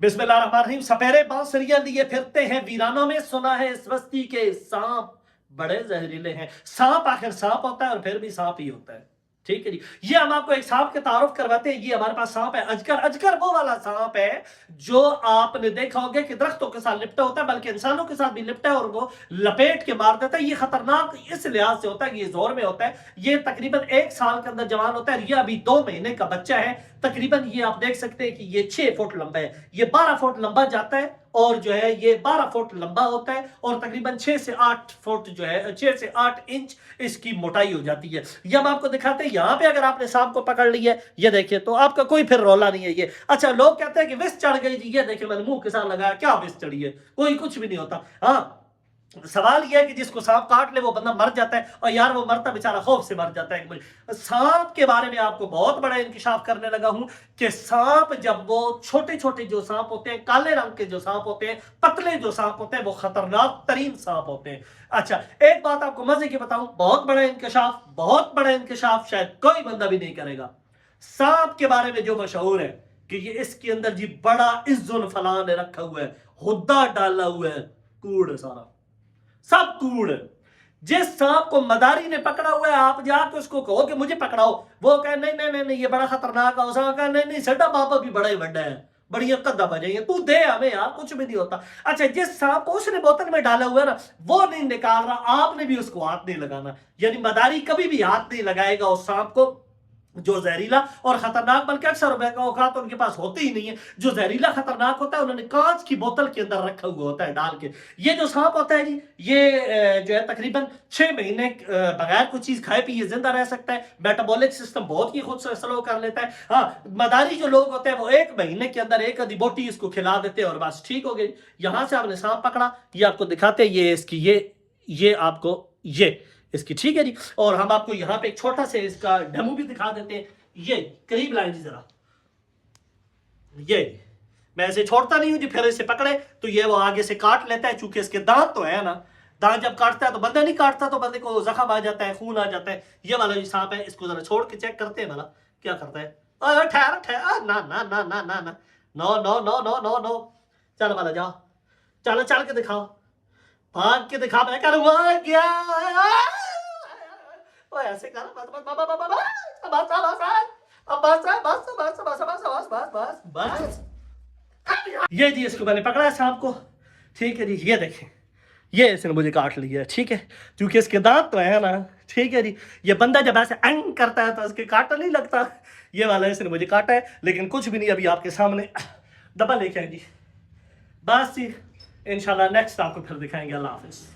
बिस्मिल्लाहिर्रहमानिर्रहीम। सपेरे बांसुरियां लिए फिरते हैं वीरानों में, सुना है इस बस्ती के सांप बड़े जहरीले हैं। सांप आखिर सांप होता है और फिर भी सांप ही होता है, ठीक है जी। ये हम आपको एक सांप के तारुफ करवाते हैं। ये हमारे पास सांप है अजगर। अजगर वो वाला सांप है जो आपने देखा होगा कि दरख्तों के साथ लिपटा होता है, बल्कि इंसानों के साथ भी लिपटा है और वो लपेट के मार देता है। ये खतरनाक इस लिहाज से होता है कि ये जोर में होता है। ये तकरीबन 1 साल के अंदर जवान होता है। ये अभी 2 महीने का बच्चा है। तकरीबन ये आप देख सकते हैं कि ये 6 फुट लंबा है, ये 12 फुट लंबा जाता है और जो है ये 12 फुट लंबा होता है और तकरीबन 6 से 8 फुट जो है 6 से 8 इंच इसकी मोटाई हो जाती है। ये हम आपको दिखाते हैं। यहाँ पे अगर आपने सांप को पकड़ लिया है, ये देखिए, तो आपका कोई फिर रौला नहीं है। ये अच्छा, लोग कहते हैं कि विष चढ़ गई जी। ये देखिए, मैंने मुंह के साथ लगाया, क्या विष चढ़ी है? कोई कुछ भी नहीं होता। हाँ, सवाल यह है कि जिसको सांप काट ले वो बंदा मर जाता है, और यार वो मरता बेचारा खौफ से मर जाता है। सांप के बारे में आपको बहुत बड़ा इंकिशाफ करने लगा हूं कि सांप जब वो छोटे छोटे जो सांप होते हैं, काले रंग के जो सांप होते हैं, पतले जो सांप होते हैं, वो खतरनाक तरीन सांप होते हैं। अच्छा, एक बात आपको मजे की बताऊं, बहुत बड़ा इंकिशाफ शायद कोई बंदा भी नहीं करेगा। सांप के बारे में जो मशहूर है कि ये इसके अंदर जी बड़ा इज्जुल फलान रखा हुआ है, हुद्दा डाला हुआ है, कूड़ सारा सब कूड़। जिस सांप को मदारी ने पकड़ा हुआ है, आप जाके उसको कहो कि मुझे पकड़ाओ, वो कहे नहीं नहीं नहीं नहीं ये बड़ा खतरनाक है। उसका कहे नहीं नहीं सड़ा बाबा भी बड़ा ही बड़ा है, बड़ी कद्दा बजाइए, तू दे हमें यार, कुछ भी नहीं होता। अच्छा, जिस सांप को उसने बोतल में डाला हुआ है ना, वो नहीं निकाल रहा, आपने भी उसको हाथ नहीं लगाना। यानी मदारी कभी भी हाथ नहीं लगाएगा उस सांप को जो जहरीला और खतरनाक, बल्कि अक्सर औकात उनके पास होते ही नहीं है। जो जहरीला खतरनाक होता है उन्होंने कांच की बोतल के अंदर रखा हुआ होता है डाल के। ये जो सांप होता है जी, ये जो है तकरीबन 6 महीने बगैर कुछ चीज खाए पिए जिंदा रह सकता है। मेटाबॉलिक सिस्टम बहुत ही खुद से स्लो कर लेता है। हाँ, मदारी जो लोग होते हैं वो 1 महीने के अंदर एक आधी बोटी इसको खिला देते हैं और बस ठीक हो गई। यहां से आपने सांप पकड़ा, ये आपको दिखाते हैं, ये इसकी ये आपको ये इसकी, ठीक है जी। और हम आपको यहाँ पे एक छोटा से इसका डेमो भी दिखा देते हैं। ये करीब लाएं जी जरा, ये मैं ऐसे छोड़ता नहीं हूं जी, फिर इसे पकड़े तो ये वो आगे से काट लेता है। चूंकि इसके दांत तो है ना, दांत जब काटता है तो बंदा नहीं काटता तो बंदे को जख्म आ जाता है, खून आ जाता है। ये वाला जो सांप है, इसको जरा छोड़ के चेक करते हैं भला क्या करता है। ठहर ठहर, ना ना ना ना ना ना, no no no no no no, चल वाला जाओ, चलो चल के दिखाओ, भाग के दिखा, मैं करूंगा क्या? ओ ऐसे कर, बस बस बस बस बस। ये जी इसको मैंने पकड़ा है सांप को, ठीक है जी। ये देखें, ये इसने मुझे काट लिया है, ठीक है, क्योंकि इसके दांत तो है ना, ठीक है जी। ये बंदा जब ऐसे अंग करता है तो इसके काटा नहीं लगता। ये वाला इसने मुझे काटा है, लेकिन कुछ भी नहीं, अभी आपके सामने दबा लेके आए जी। बस जी, इंशाल्लाह नेक्स्ट आपको फिर दिखाएंगे। अल्लाह हाफिज।